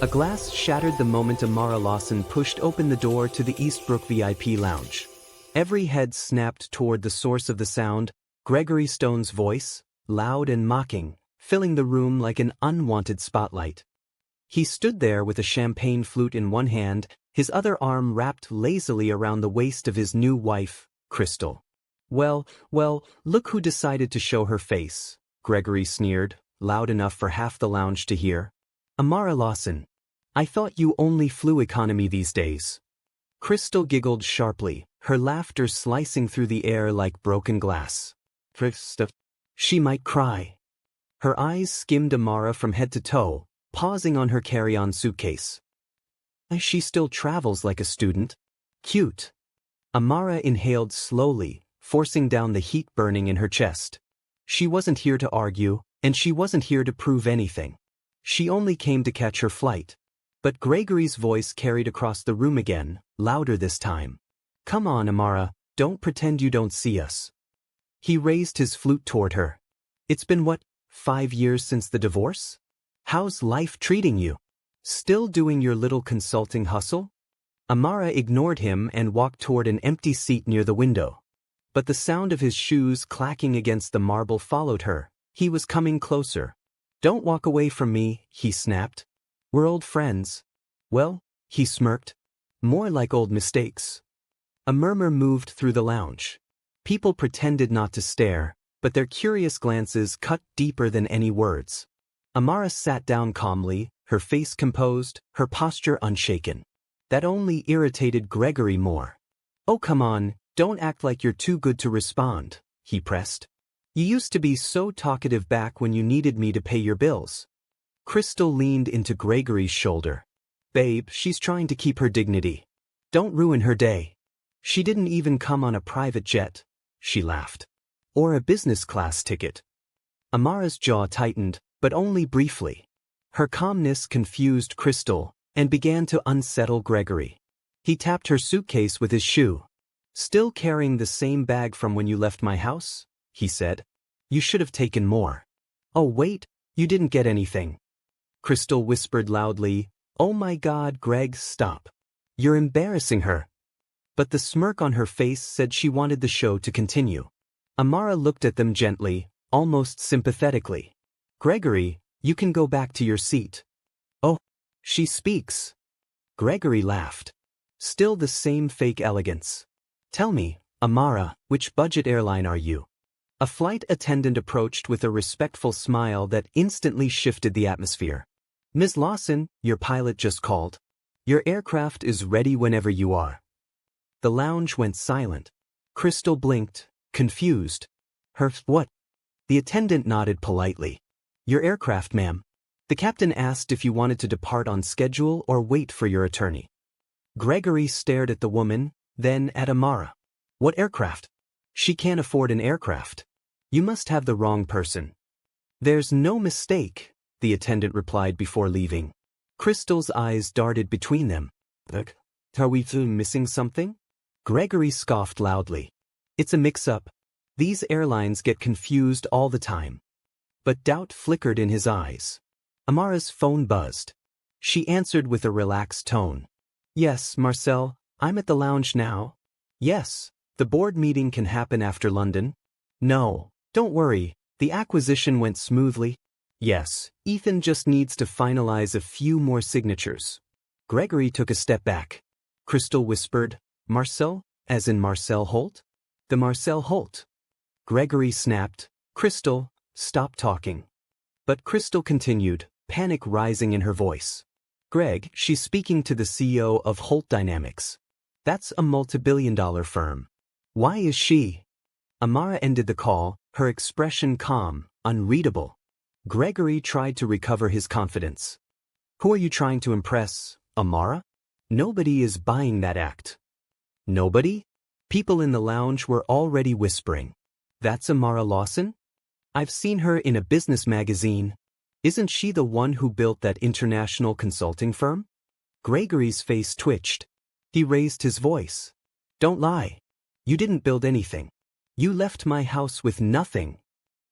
A glass shattered the moment Amara Lawson pushed open the door to the Eastbrook VIP lounge. Every head snapped toward the source of the sound, Gregory Stone's voice, loud and mocking, filling the room like an unwanted spotlight. He stood there with a champagne flute in one hand, his other arm wrapped lazily around the waist of his new wife, Crystal. Well, look who decided to show her face, Gregory sneered, loud enough for half the lounge to hear. Amara Lawson. I thought you only flew economy these days. Crystal giggled sharply, her laughter slicing through the air like broken glass. She might cry. Her eyes skimmed Amara from head to toe, pausing on her carry-on suitcase. She still travels like a student. Cute. Amara inhaled slowly, forcing down the heat burning in her chest. She wasn't here to argue, and she wasn't here to prove anything. She only came to catch her flight. But Gregory's voice carried across the room again, louder this time. Come on, Amara, don't pretend you don't see us. He raised his flute toward her. It's been 5 years since the divorce? How's life treating you? Still doing your little consulting hustle? Amara ignored him and walked toward an empty seat near the window. But the sound of his shoes clacking against the marble followed her. He was coming closer. Don't walk away from me, he snapped. We're old friends. Well, he smirked. More like old mistakes. A murmur moved through the lounge. People pretended not to stare, but their curious glances cut deeper than any words. Amara sat down calmly, her face composed, her posture unshaken. That only irritated Gregory more. Oh, come on, don't act like you're too good to respond, he pressed. You used to be so talkative back when you needed me to pay your bills. Crystal leaned into Gregory's shoulder. Babe, she's trying to keep her dignity. Don't ruin her day. She didn't even come on a private jet, she laughed. Or a business class ticket. Amara's jaw tightened, but only briefly. Her calmness confused Crystal and began to unsettle Gregory. He tapped her suitcase with his shoe. Still carrying the same bag from when you left my house? He said. You should have taken more. Oh wait, you didn't get anything. Crystal whispered loudly, Oh my God, Greg, stop. You're embarrassing her. But the smirk on her face said she wanted the show to continue. Amara looked at them gently, almost sympathetically. Gregory, you can go back to your seat. Oh, she speaks. Gregory laughed. Still the same fake elegance. Tell me, Amara, which budget airline are you? A flight attendant approached with a respectful smile that instantly shifted the atmosphere. Ms. Lawson, your pilot just called. Your aircraft is ready whenever you are. The lounge went silent. Crystal blinked, confused. What? The attendant nodded politely. Your aircraft, ma'am. The captain asked if you wanted to depart on schedule or wait for your attorney. Gregory stared at the woman, then at Amara. What aircraft? She can't afford an aircraft. You must have the wrong person. There's no mistake, the attendant replied before leaving. Crystal's eyes darted between them. Are we missing something? Gregory scoffed loudly. It's a mix-up. These airlines get confused all the time. But doubt flickered in his eyes. Amara's phone buzzed. She answered with a relaxed tone. Yes, Marcel, I'm at the lounge now. Yes, the board meeting can happen after London. No, don't worry, the acquisition went smoothly. Yes, Ethan just needs to finalize a few more signatures. Gregory took a step back. Crystal whispered, Marcel, as in Marcel Holt? The Marcel Holt. Gregory snapped, Crystal, stop talking. But Crystal continued, panic rising in her voice. Greg, she's speaking to the CEO of Holt Dynamics. That's a multi-billion-dollar firm. Why is she? Amara ended the call, her expression calm, unreadable. Gregory tried to recover his confidence. Who are you trying to impress, Amara? Nobody is buying that act. Nobody? People in the lounge were already whispering. That's Amara Lawson? I've seen her in a business magazine. Isn't she the one who built that international consulting firm? Gregory's face twitched. He raised his voice. Don't lie. You didn't build anything. You left my house with nothing.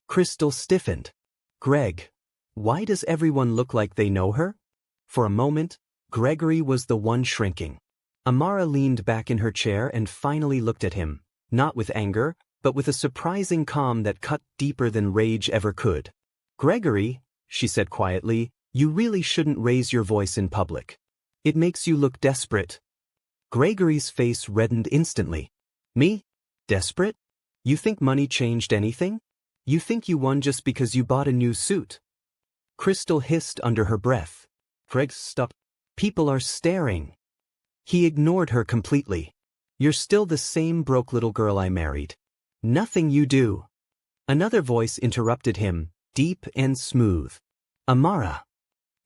Crystal stiffened. Greg, why does everyone look like they know her? For a moment, Gregory was the one shrinking. Amara leaned back in her chair and finally looked at him, not with anger, but with a surprising calm that cut deeper than rage ever could. "Gregory," she said quietly, "you really shouldn't raise your voice in public. It makes you look desperate." Gregory's face reddened instantly. "Me? Desperate? You think money changed anything? You think you won just because you bought a new suit?" Crystal hissed under her breath. "Greg, stop. People are staring." He ignored her completely. "You're still the same broke little girl I married. Nothing you do." Another voice interrupted him, deep and smooth. "Amara."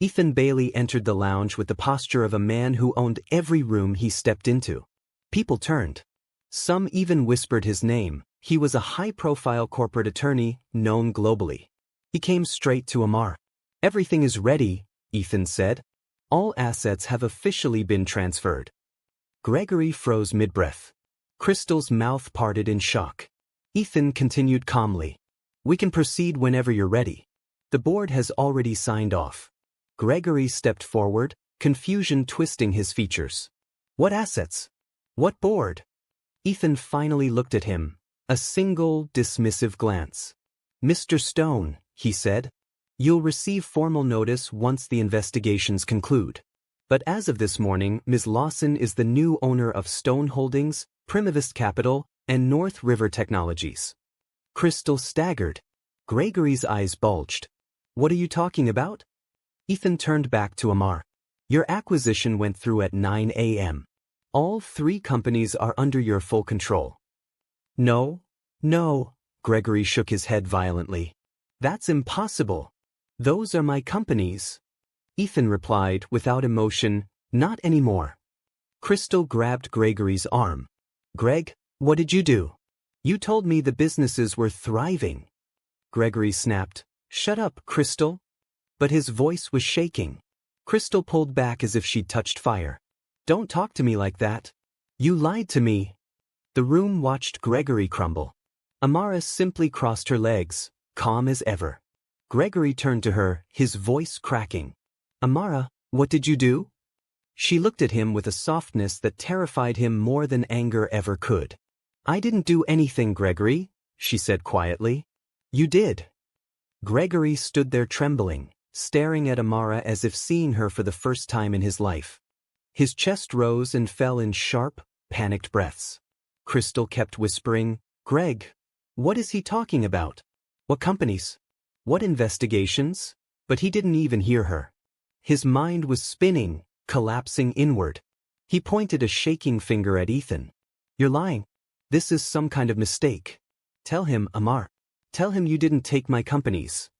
Ethan Bailey entered the lounge with the posture of a man who owned every room he stepped into. People turned. Some even whispered his name. He was a high-profile corporate attorney, known globally. He came straight to Amara. "Everything is ready," Ethan said. "All assets have officially been transferred." Gregory froze mid-breath. Crystal's mouth parted in shock. Ethan continued calmly. "We can proceed whenever you're ready. The board has already signed off." Gregory stepped forward, confusion twisting his features. "What assets? What board?" Ethan finally looked at him, a single, dismissive glance. "Mr. Stone," he said, "you'll receive formal notice once the investigations conclude. But as of this morning, Ms. Lawson is the new owner of Stone Holdings, Primavist Capital, and North River Technologies." Crystal staggered. Gregory's eyes bulged. "What are you talking about?" Ethan turned back to Amara. "Your acquisition went through at 9 a.m. All 3 companies are under your full control." No, Gregory shook his head violently. "That's impossible. Those are my companies." Ethan replied without emotion, "Not anymore." Crystal grabbed Gregory's arm. "Greg, what did you do? You told me the businesses were thriving." Gregory snapped, "Shut up, Crystal." But his voice was shaking. Crystal pulled back as if she'd touched fire. "Don't talk to me like that. You lied to me." The room watched Gregory crumble. Amara simply crossed her legs, calm as ever. Gregory turned to her, his voice cracking. "Amara, what did you do?" She looked at him with a softness that terrified him more than anger ever could. "I didn't do anything, Gregory," she said quietly. "You did." Gregory stood there trembling, staring at Amara as if seeing her for the first time in his life. His chest rose and fell in sharp, panicked breaths. Crystal kept whispering, "Greg, what is he talking about? What companies? What investigations?" But he didn't even hear her. His mind was spinning, collapsing inward. He pointed a shaking finger at Ethan. "You're lying. This is some kind of mistake. Tell him, Amara. Tell him you didn't take my companies."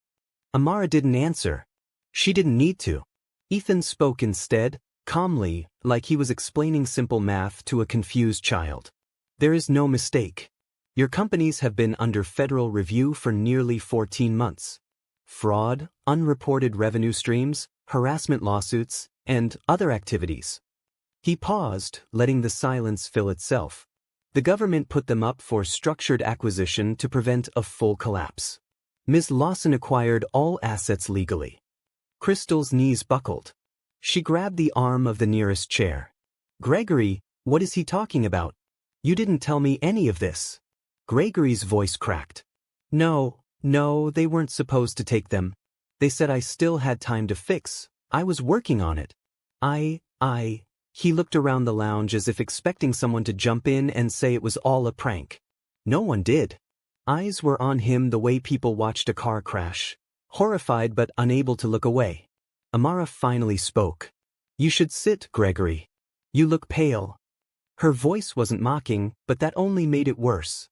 Amara didn't answer. She didn't need to. Ethan spoke instead, calmly, like he was explaining simple math to a confused child. "There is no mistake. Your companies have been under federal review for nearly 14 months. Fraud, unreported revenue streams, harassment lawsuits, and other activities." He paused, letting the silence fill itself. "The government put them up for structured acquisition to prevent a full collapse. Ms. Lawson acquired all assets legally." Crystal's knees buckled. She grabbed the arm of the nearest chair. "Gregory, what is he talking about? You didn't tell me any of this." Gregory's voice cracked. No, they weren't supposed to take them. They said I still had time to fix. I was working on it. He looked around the lounge as if expecting someone to jump in and say it was all a prank. No one did. Eyes were on him the way people watched a car crash, horrified but unable to look away. Amara finally spoke. "You should sit, Gregory. You look pale." Her voice wasn't mocking, but that only made it worse.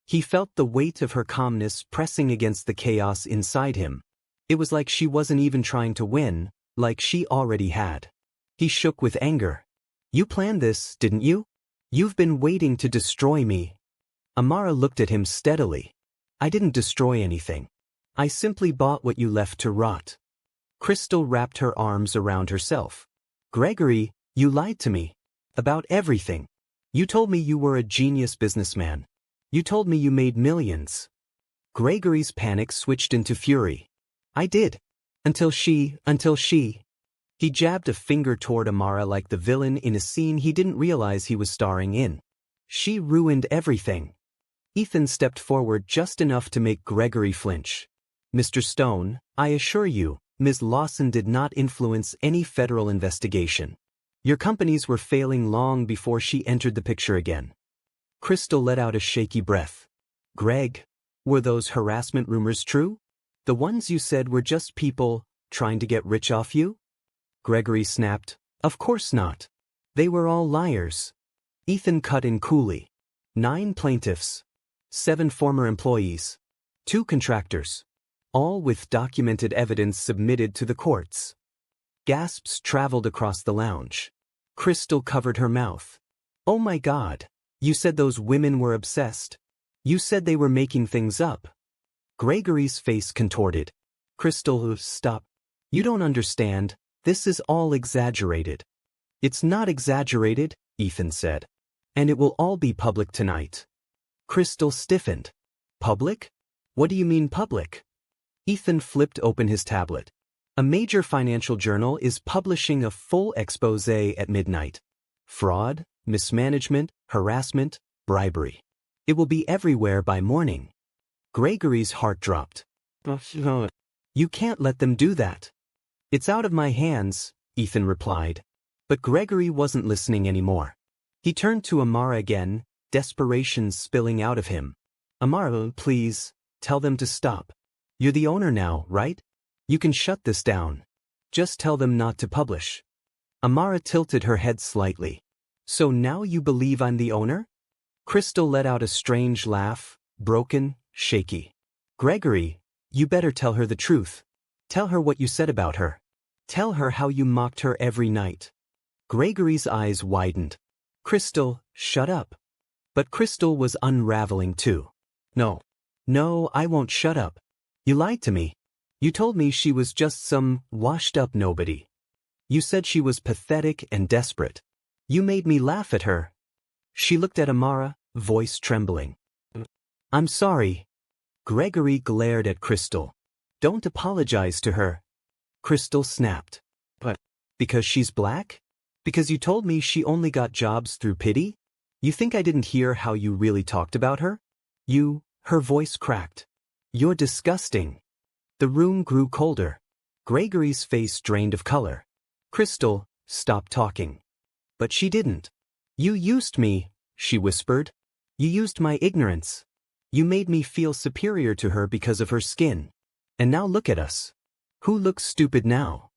He felt the weight of her calmness pressing against the chaos inside him. It was like she wasn't even trying to win, like she already had. He shook with anger. "You planned this, didn't you? You've been waiting to destroy me." Amara looked at him steadily. "I didn't destroy anything. I simply bought what you left to rot." Crystal wrapped her arms around herself. "Gregory, you lied to me. About everything. You told me you were a genius businessman. You told me you made millions." Gregory's panic switched into fury. "I did. Until she. He jabbed a finger toward Amara like the villain in a scene he didn't realize he was starring in. She ruined everything. Ethan stepped forward just enough to make Gregory flinch. Mr. Stone, I assure you, Ms. Lawson did not influence any federal investigation. Your companies were failing long before she entered the picture again. Crystal let out a shaky breath. Greg, were those harassment rumors true? The ones you said were just people trying to get rich off you? Gregory snapped, Of course not. They were all liars. Ethan cut in coolly. 9 plaintiffs. 7 former employees. 2 contractors. All with documented evidence submitted to the courts. Gasps traveled across the lounge. Crystal covered her mouth. Oh my God. You said those women were obsessed. You said they were making things up. Gregory's face contorted. Crystal, stop. You don't understand. This is all exaggerated. It's not exaggerated, Ethan said. And it will all be public tonight. Crystal stiffened. Public? What do you mean public? Ethan flipped open his tablet. A major financial journal is publishing a full expose at midnight. Fraud, mismanagement, harassment, bribery. It will be everywhere by morning. Gregory's heart dropped. You can't let them do that. It's out of my hands, Ethan replied. But Gregory wasn't listening anymore. He turned to Amara again, desperation spilling out of him. Amara, please, tell them to stop. You're the owner now, right? You can shut this down. Just tell them not to publish. Amara tilted her head slightly. So now you believe I'm the owner? Crystal let out a strange laugh, broken, shaky. Gregory, you better tell her the truth. Tell her what you said about her. Tell her how you mocked her every night. Gregory's eyes widened. Crystal, shut up. But Crystal was unraveling too. No, I won't shut up. You lied to me. You told me she was just some washed-up nobody. You said she was pathetic and desperate. You made me laugh at her. She looked at Amara, voice trembling. I'm sorry. Gregory glared at Crystal. Don't apologize to her. Crystal snapped. But because she's black? Because you told me she only got jobs through pity? You think I didn't hear how you really talked about her? Her voice cracked. You're disgusting. The room grew colder. Gregory's face drained of color. Crystal, stop talking. But she didn't. You used me, she whispered. You used my ignorance. You made me feel superior to her because of her skin. And now look at us. Who looks stupid now?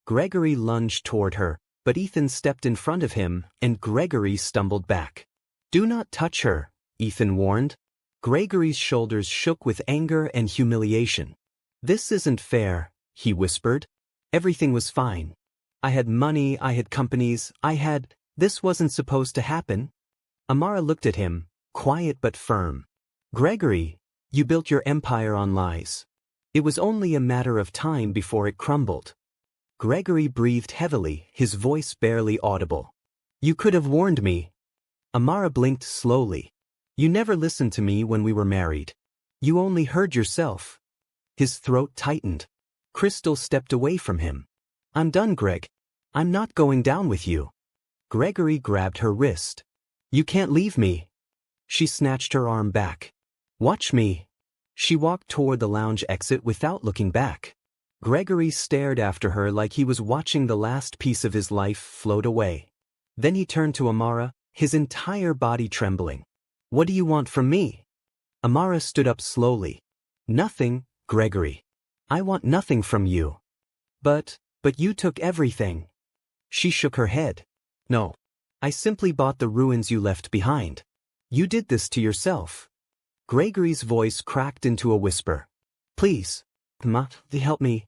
Gregory lunged toward her, but Ethan stepped in front of him, and Gregory stumbled back. Do not touch her, Ethan warned. Gregory's shoulders shook with anger and humiliation. This isn't fair, he whispered. Everything was fine. I had money, I had companies, this wasn't supposed to happen. Amara looked at him, quiet but firm. Gregory, you built your empire on lies. It was only a matter of time before it crumbled. Gregory breathed heavily, his voice barely audible. You could have warned me. Amara blinked slowly. You never listened to me when we were married. You only heard yourself. His throat tightened. Crystal stepped away from him. I'm done, Greg. I'm not going down with you. Gregory grabbed her wrist. You can't leave me. She snatched her arm back. Watch me. She walked toward the lounge exit without looking back. Gregory stared after her like he was watching the last piece of his life float away. Then he turned to Amara, his entire body trembling. What do you want from me? Amara stood up slowly. Nothing, Gregory. I want nothing from you. But you took everything. She shook her head. No. I simply bought the ruins you left behind. You did this to yourself. Gregory's voice cracked into a whisper. Please, Ma, help me.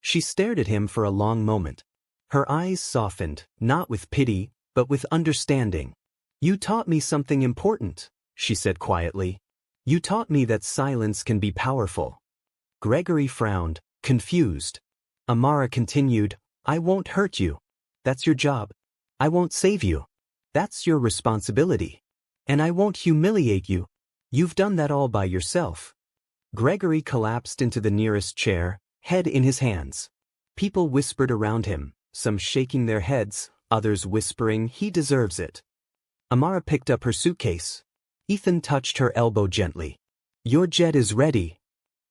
She stared at him for a long moment. Her eyes softened, not with pity, but with understanding. You taught me something important, she said quietly. You taught me that silence can be powerful. Gregory frowned, confused. Amara continued, I won't hurt you. That's your job. I won't save you. That's your responsibility. And I won't humiliate you. You've done that all by yourself. Gregory collapsed into the nearest chair, head in his hands. People whispered around him, some shaking their heads, others whispering, "He deserves it." Amara picked up her suitcase. Ethan touched her elbow gently. "Your jet is ready."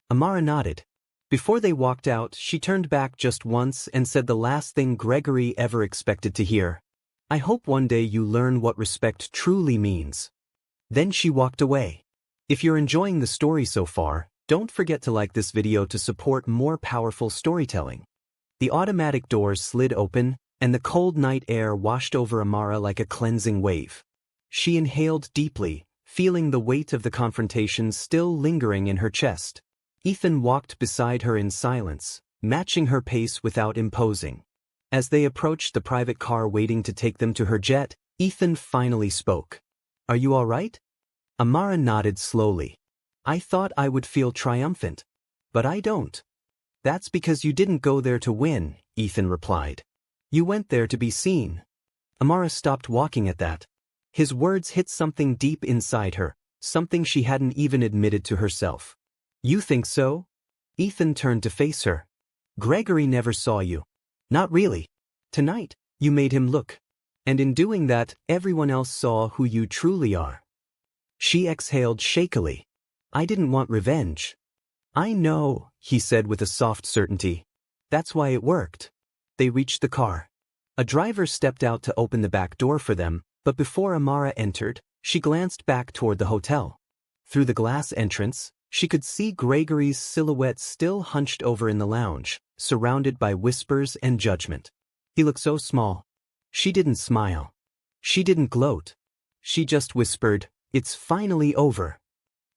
Amara nodded. Before they walked out, she turned back just once and said the last thing Gregory ever expected to hear. "I hope one day you learn what respect truly means." Then she walked away. If you're enjoying the story so far, don't forget to like this video to support more powerful storytelling. The automatic doors slid open, and the cold night air washed over Amara like a cleansing wave. She inhaled deeply, feeling the weight of the confrontation still lingering in her chest. Ethan walked beside her in silence, matching her pace without imposing. As they approached the private car waiting to take them to her jet, Ethan finally spoke. "Are you all right?" Amara nodded slowly. "I thought I would feel triumphant. But I don't." "That's because you didn't go there to win," Ethan replied. "You went there to be seen." Amara stopped walking at that. His words hit something deep inside her, something she hadn't even admitted to herself. "You think so?" Ethan turned to face her. "Gregory never saw you." "Not really. Tonight, you made him look. And in doing that, everyone else saw who you truly are." She exhaled shakily. "I didn't want revenge." "I know," he said with a soft certainty. "That's why it worked." They reached the car. A driver stepped out to open the back door for them, but before Amara entered, she glanced back toward the hotel. Through the glass entrance, she could see Gregory's silhouette still hunched over in the lounge, surrounded by whispers and judgment. He looked so small. She didn't smile. She didn't gloat. She just whispered, "It's finally over."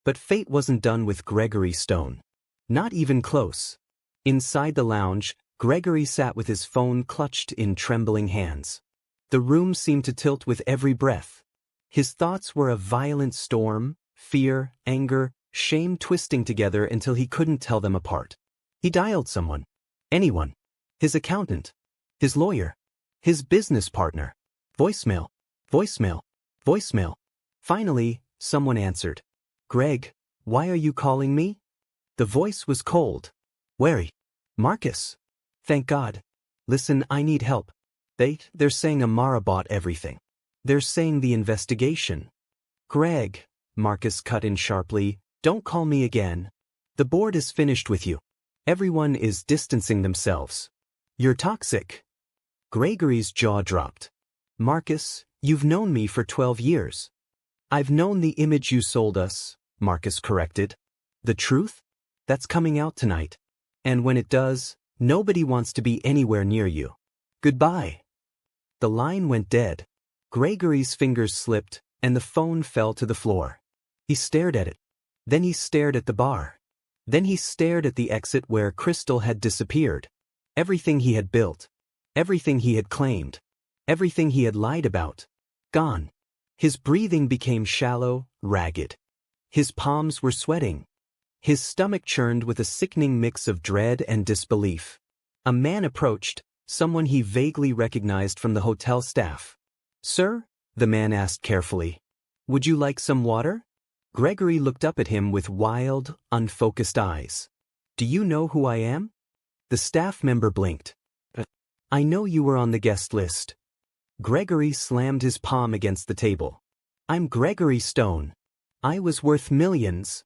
But fate wasn't done with Gregory Stone. Not even close. Inside the lounge, Gregory sat with his phone clutched in trembling hands. The room seemed to tilt with every breath. His thoughts were a violent storm, fear, anger, shame twisting together until he couldn't tell them apart. He dialed someone. Anyone. His accountant. His lawyer. His business partner. Voicemail. Voicemail. Voicemail. Finally, someone answered. "Greg, why are you calling me?" The voice was cold. "Wary. Marcus. Thank God. Listen, I need help. They're saying Amara bought everything. They're saying the investigation." "Greg," Marcus cut in sharply, "don't call me again. The board is finished with you. Everyone is distancing themselves. You're toxic." Gregory's jaw dropped. "Marcus, you've known me for 12 years. I've known the image you sold us," Marcus corrected. "The truth? That's coming out tonight. And when it does, nobody wants to be anywhere near you. Goodbye." The line went dead. Gregory's fingers slipped, and the phone fell to the floor. He stared at it. Then he stared at the bar. Then he stared at the exit where Crystal had disappeared. Everything he had built. Everything he had claimed. Everything he had lied about. Gone. His breathing became shallow, ragged. His palms were sweating. His stomach churned with a sickening mix of dread and disbelief. A man approached, someone he vaguely recognized from the hotel staff. "Sir?" the man asked carefully. "Would you like some water?" Gregory looked up at him with wild, unfocused eyes. "Do you know who I am?" The staff member blinked. "I know you were on the guest list." Gregory slammed his palm against the table. "I'm Gregory Stone. I was worth millions."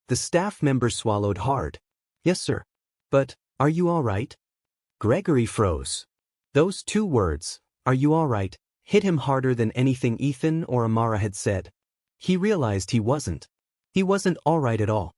The staff member swallowed hard. "Yes, sir. But, are you all right?" Gregory froze. Those two words, "Are you all right?" hit him harder than anything Ethan or Amara had said. He realized he wasn't. He wasn't all right at all.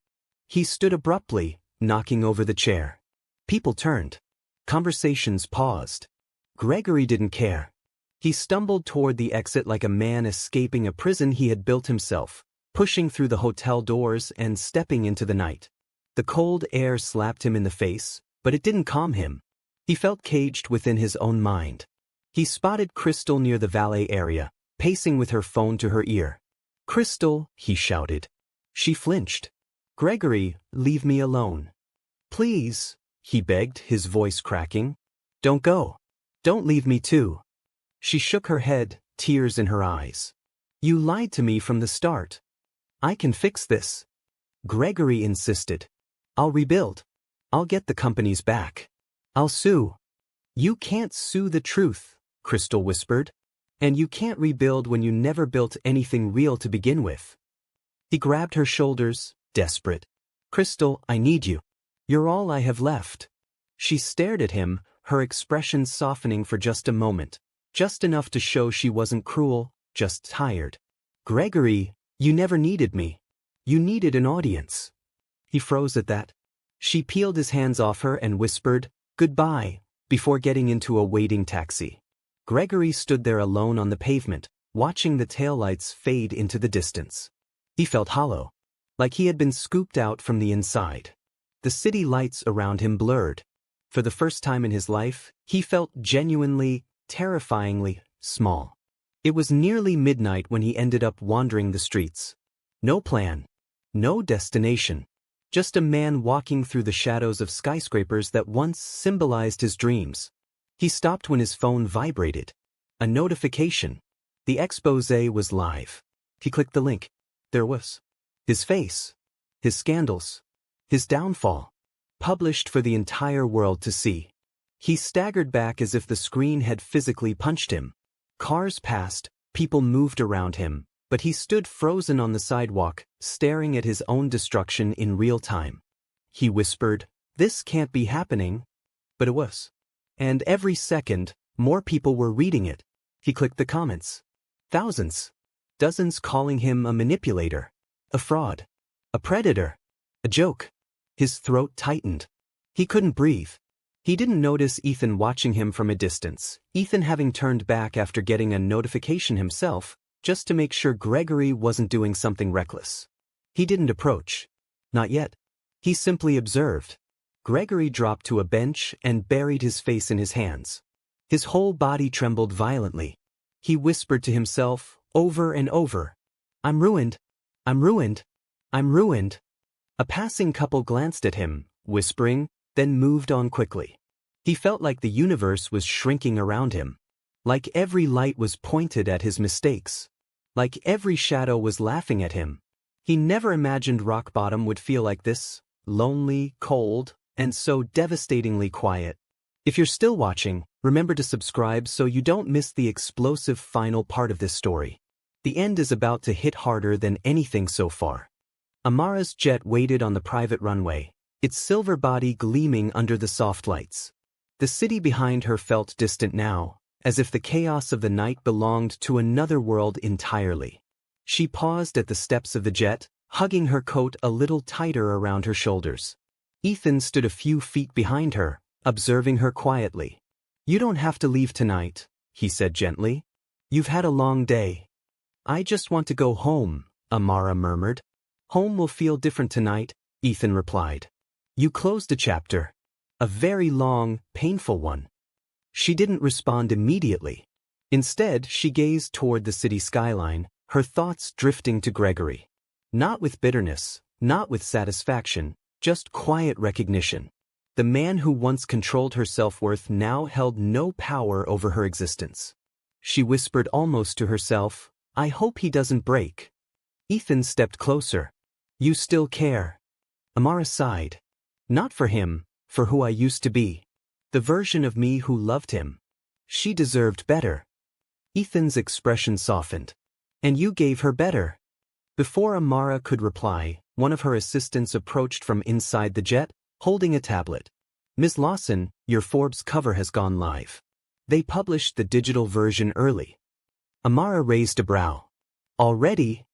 He stood abruptly, knocking over the chair. People turned. Conversations paused. Gregory didn't care. He stumbled toward the exit like a man escaping a prison he had built himself, pushing through the hotel doors and stepping into the night. The cold air slapped him in the face, but it didn't calm him. He felt caged within his own mind. He spotted Crystal near the valet area, pacing with her phone to her ear. "Crystal," he shouted. She flinched. "Gregory, leave me alone." "Please," he begged, his voice cracking. "Don't go. Don't leave me too." She shook her head, tears in her eyes. "You lied to me from the start. I can fix this." Gregory insisted. "I'll rebuild. I'll get the companies back. I'll sue." You can't sue the truth, Crystal whispered. And you can't rebuild when you never built anything real to begin with. He grabbed her shoulders, desperate. Crystal, I need you. You're all I have left. She stared at him, her expression softening for just a moment. Just enough to show she wasn't cruel, just tired. Gregory, you never needed me. You needed an audience. He froze at that. She peeled his hands off her and whispered, goodbye, before getting into a waiting taxi. Gregory stood there alone on the pavement, watching the taillights fade into the distance. He felt hollow, like he had been scooped out from the inside. The city lights around him blurred. For the first time in his life, he felt genuinely, terrifyingly small. It was nearly midnight when he ended up wandering the streets. No plan, no destination. Just a man walking through the shadows of skyscrapers that once symbolized his dreams. He stopped when his phone vibrated. A notification. The expose was live. He clicked the link. There was his face, his scandals, his downfall, published for the entire world to see. He staggered back as if the screen had physically punched him. Cars passed, people moved around him, but he stood frozen on the sidewalk, staring at his own destruction in real time. He whispered, "This can't be happening." But it was. And every second, more people were reading it. He clicked the comments. Thousands. Dozens calling him a manipulator, a fraud, a predator, a joke. His throat tightened. He couldn't breathe. He didn't notice Ethan watching him from a distance, Ethan having turned back after getting a notification himself, just to make sure Gregory wasn't doing something reckless. He didn't approach. Not yet. He simply observed. Gregory dropped to a bench and buried his face in his hands. His whole body trembled violently. He whispered to himself, over and over, "I'm ruined. I'm ruined. I'm ruined." A passing couple glanced at him, whispering, then moved on quickly. He felt like the universe was shrinking around him. Like every light was pointed at his mistakes. Like every shadow was laughing at him. He never imagined rock bottom would feel like this, lonely, cold, and so devastatingly quiet. If you're still watching, remember to subscribe so you don't miss the explosive final part of this story. The end is about to hit harder than anything so far. Amara's jet waited on the private runway, its silver body gleaming under the soft lights. The city behind her felt distant now, as if the chaos of the night belonged to another world entirely. She paused at the steps of the jet, hugging her coat a little tighter around her shoulders. Ethan stood a few feet behind her, observing her quietly. "You don't have to leave tonight," he said gently. "You've had a long day." "I just want to go home," Amara murmured. "Home will feel different tonight," Ethan replied. "You closed a chapter. A very long, painful one." She didn't respond immediately. Instead, she gazed toward the city skyline, her thoughts drifting to Gregory. Not with bitterness, not with satisfaction, just quiet recognition. The man who once controlled her self-worth now held no power over her existence. She whispered almost to herself, "I hope he doesn't break." Ethan stepped closer. "You still care." Amara sighed. "Not for him, for who I used to be. The version of me who loved him. She deserved better." Ethan's expression softened. "And you gave her better." Before Amara could reply, one of her assistants approached from inside the jet, holding a tablet. "Ms. Lawson, your Forbes cover has gone live. They published the digital version early." Amara raised a brow. "Already?"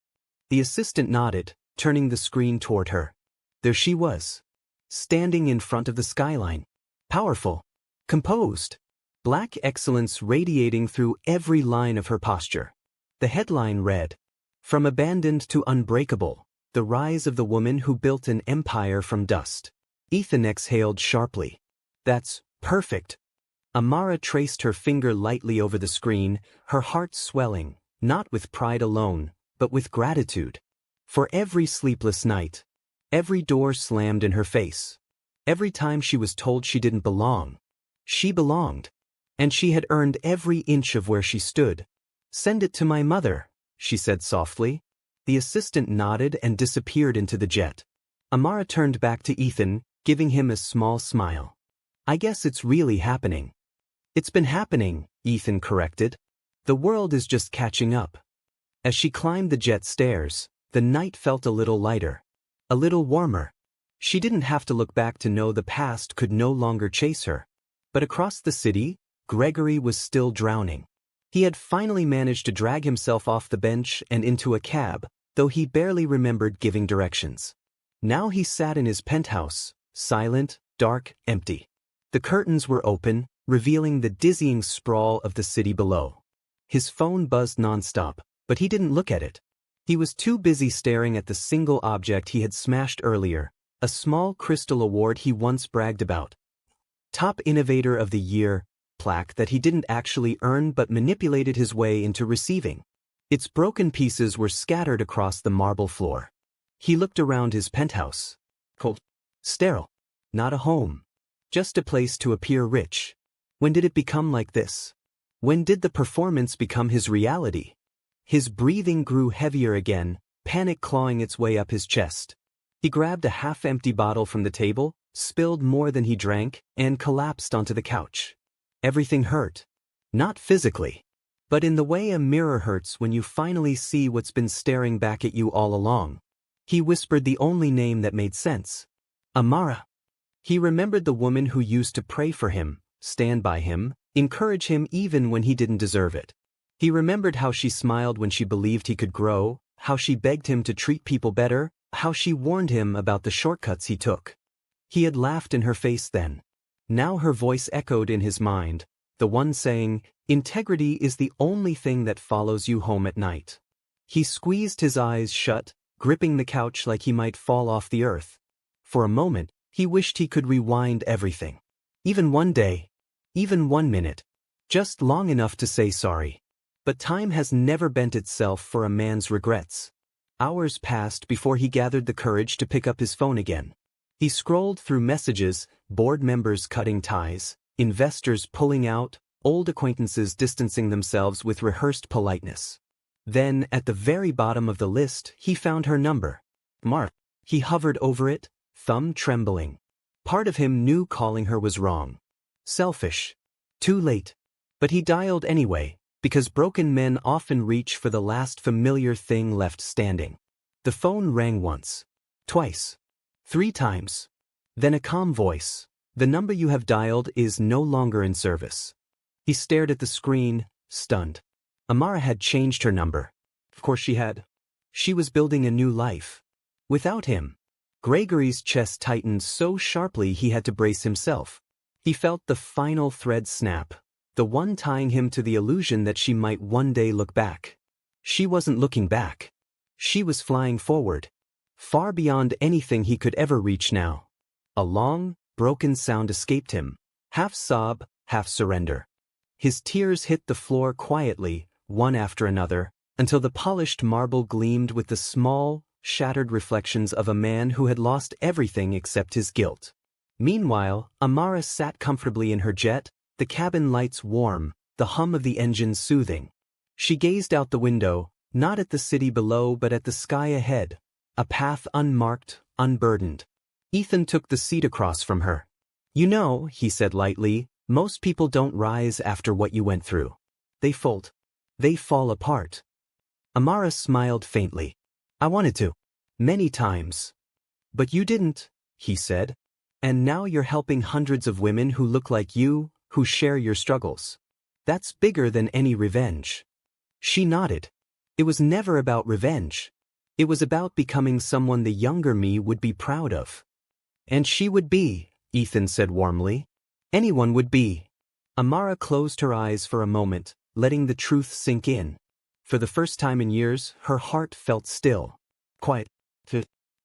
The assistant nodded, turning the screen toward her. There she was, standing in front of the skyline. Powerful, composed, black excellence radiating through every line of her posture. The headline read, "From Abandoned to Unbreakable, the Rise of the Woman Who Built an Empire from Dust." Ethan exhaled sharply. "That's perfect." Amara traced her finger lightly over the screen, her heart swelling, not with pride alone, but with gratitude. For every sleepless night, every door slammed in her face, every time she was told she didn't belong, she belonged, and she had earned every inch of where she stood. "Send it to my mother," she said softly. The assistant nodded and disappeared into the jet. Amara turned back to Ethan, giving him a small smile. "I guess it's really happening." It's been happening, Ethan corrected. The world is just catching up. As she climbed the jet stairs, the night felt a little lighter. A little warmer. She didn't have to look back to know the past could no longer chase her. But across the city, Gregory was still drowning. He had finally managed to drag himself off the bench and into a cab, though he barely remembered giving directions. Now he sat in his penthouse, silent, dark, empty. The curtains were open, revealing the dizzying sprawl of the city below. His phone buzzed nonstop, but he didn't look at it. He was too busy staring at the single object he had smashed earlier, a small crystal award he once bragged about. Top Innovator of the Year plaque that he didn't actually earn but manipulated his way into receiving. Its broken pieces were scattered across the marble floor. He looked around his penthouse. Cold. Sterile. Not a home. Just a place to appear rich. When did it become like this? When did the performance become his reality? His breathing grew heavier again, panic clawing its way up his chest. He grabbed a half-empty bottle from the table, spilled more than he drank, and collapsed onto the couch. Everything hurt. Not physically, but in the way a mirror hurts when you finally see what's been staring back at you all along. He whispered the only name that made sense. Amara. He remembered the woman who used to pray for him, stand by him, encourage him even when he didn't deserve it. He remembered how she smiled when she believed he could grow, how she begged him to treat people better, how she warned him about the shortcuts he took. He had laughed in her face then. Now her voice echoed in his mind, the one saying, "Integrity is the only thing that follows you home at night." He squeezed his eyes shut, gripping the couch like he might fall off the earth. For a moment, he wished he could rewind everything. Even one day. Even 1 minute. Just long enough to say sorry. But time has never bent itself for a man's regrets. Hours passed before he gathered the courage to pick up his phone again. He scrolled through messages, board members cutting ties, investors pulling out, old acquaintances distancing themselves with rehearsed politeness. Then, at the very bottom of the list, he found her number. Amara. He hovered over it, thumb trembling. Part of him knew calling her was wrong. Selfish. Too late. But he dialed anyway, because broken men often reach for the last familiar thing left standing. The phone rang once. Twice. 3 times. Then a calm voice. "The number you have dialed is no longer in service." He stared at the screen, stunned. Amara had changed her number. Of course she had. She was building a new life. Without him. Gregory's chest tightened so sharply he had to brace himself. He felt the final thread snap, the one tying him to the illusion that she might one day look back. She wasn't looking back. She was flying forward. Far beyond anything he could ever reach now. A long, broken sound escaped him, half sob, half surrender. His tears hit the floor quietly, one after another, until the polished marble gleamed with the small, shattered reflections of a man who had lost everything except his guilt. Meanwhile, Amara sat comfortably in her jet, the cabin lights warm, the hum of the engine soothing. She gazed out the window, not at the city below but at the sky ahead. A path unmarked, unburdened. Ethan took the seat across from her. "You know," he said lightly, "most people don't rise after what you went through. They fold. They fall apart." Amara smiled faintly. "I wanted to. Many times. But you didn't," he said. "And now you're helping hundreds of women who look like you, who share your struggles. That's bigger than any revenge." She nodded. It was never about revenge. It was about becoming someone the younger me would be proud of. "And she would be," Ethan said warmly. "Anyone would be." Amara closed her eyes for a moment, letting the truth sink in. For the first time in years, her heart felt still. Quiet.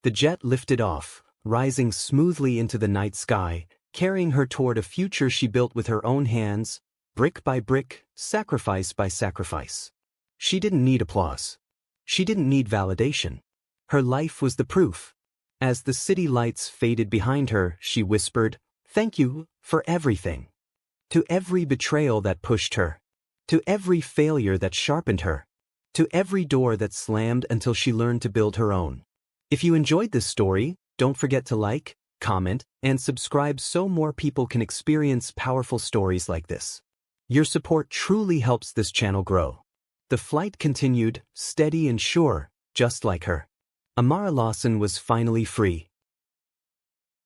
The jet lifted off, rising smoothly into the night sky, carrying her toward a future she built with her own hands, brick by brick, sacrifice by sacrifice. She didn't need applause. She didn't need validation. Her life was the proof. As the city lights faded behind her, she whispered, "Thank you for everything. To every betrayal that pushed her. To every failure that sharpened her. To every door that slammed until she learned to build her own." If you enjoyed this story, don't forget to like, comment, and subscribe so more people can experience powerful stories like this. Your support truly helps this channel grow. The flight continued, steady and sure, just like her. Amara Lawson was finally free.